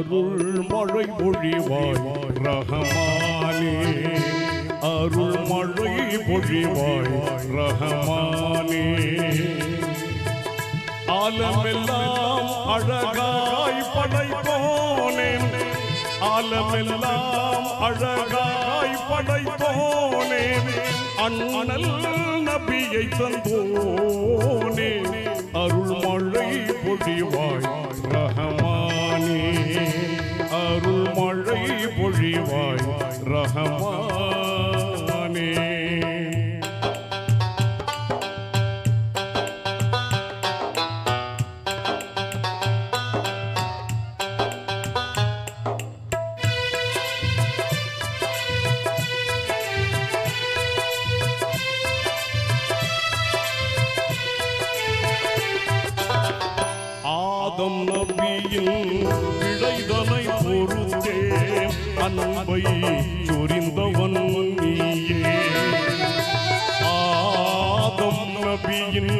அருள் மழை பொழிவாய் ரஹமானே அருள் மழை பொழிவாய் ரஹமானே ஆலமெல்லாம் அழகாய் படைப்போனே ஆலமெல்லாம் அழகாய் படைப்போனே அண்ணல் நபியை தந்தோனே அருள் மழை பொழிவாய் ரஹமானே அருள் மழை பொழிவாய் ரஹமானே ஆதம் நபியின் பிழைதனை பொறுத்தே அன்பை சொரிந்தவன் நீயே ஆதம் நபியின்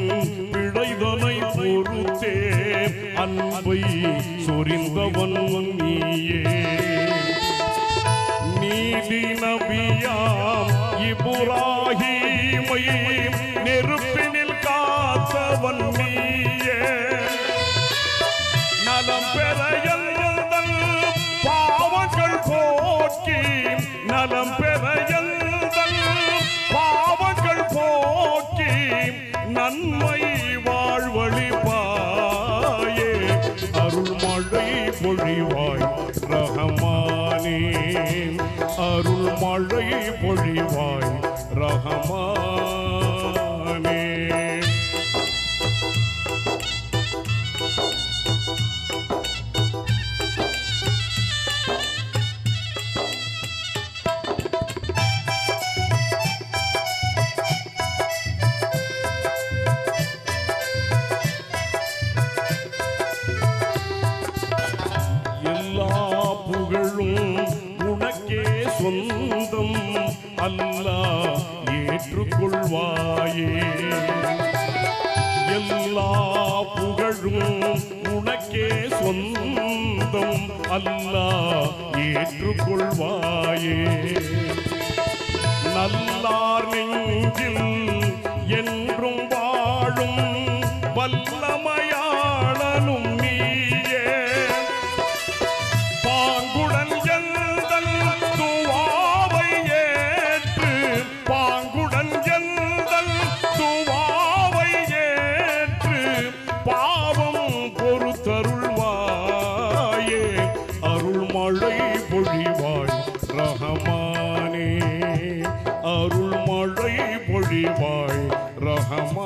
பிழைதனை பொறுத்தே அன்பை சொரிந்தவன் நீயே நீதி நபியாம் இப்ராஹீமை நெருப்பினில் காத்தவன் நீயே நலம் பெற எந்தல் பாவங்கள் போக்கி நலம் பெற எந்தல் பாவங்கள் போக்கி நன்மை வாழ்வழிப்பாயே அருள் மழை பொழிவாய் ரஹமானே அருள் மழை பொழிவாய் ரஹமானே உனக்கே சொந்தம் அல்லாஹ் ஏற்றுக்கொள்வாயே எல்லா புகழும் உனக்கே சொந்தம் அல்லாஹ் ஏற்றுக்கொள்வாயே நல்லார் நெஞ்சில் என்றும் வாழும் வல்லமையாளனும் நீயே பாங்குடன் எந்தல் துவாவை ஏற்று பாங்குடன் எந்தல் துவாவை ஏற்று பாவம் பொறுத்தருள்வாயே அருள் மழை பொழிவாய் ரஹமானே அருள் மழை பொழிவாய் ரஹமானே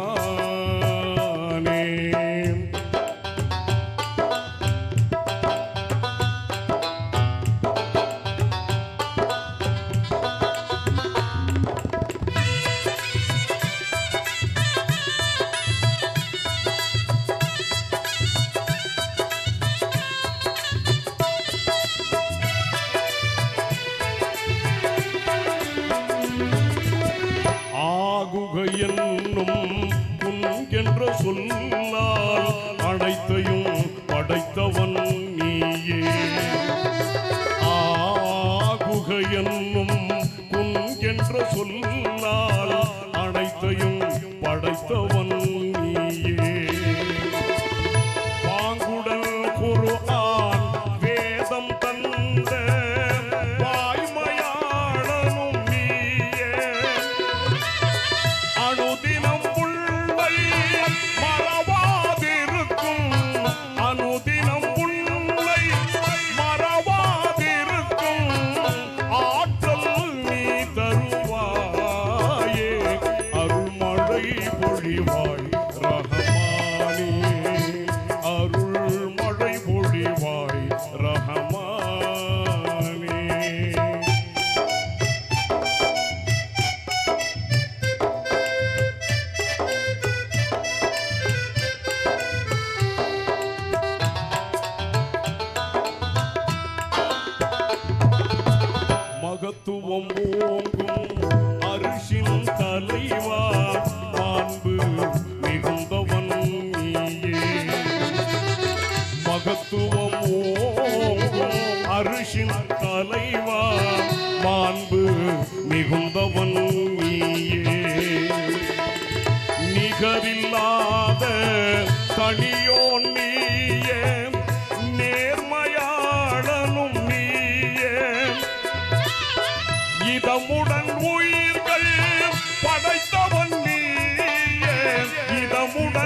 என்னும் புன் என்ற சொல்லால் அனைத்தையும் படைத்தவன் நீயே ஆகுக என்னும் புன் என்ற சொல்லால் அனைத்தையும் படைத்தவன் நீயே பாங்குடன் குர்ஆன் வேதம் தந்த வாய்மையாளனும் நீயே அனுதினம் உன்னை மறவாதிருக்கும் அனுதினம் உன்னை மறவாதிருக்கும் ஆற்றல் நீ தருவாயே அருள் மழை பொழிவாய் திடமுடன்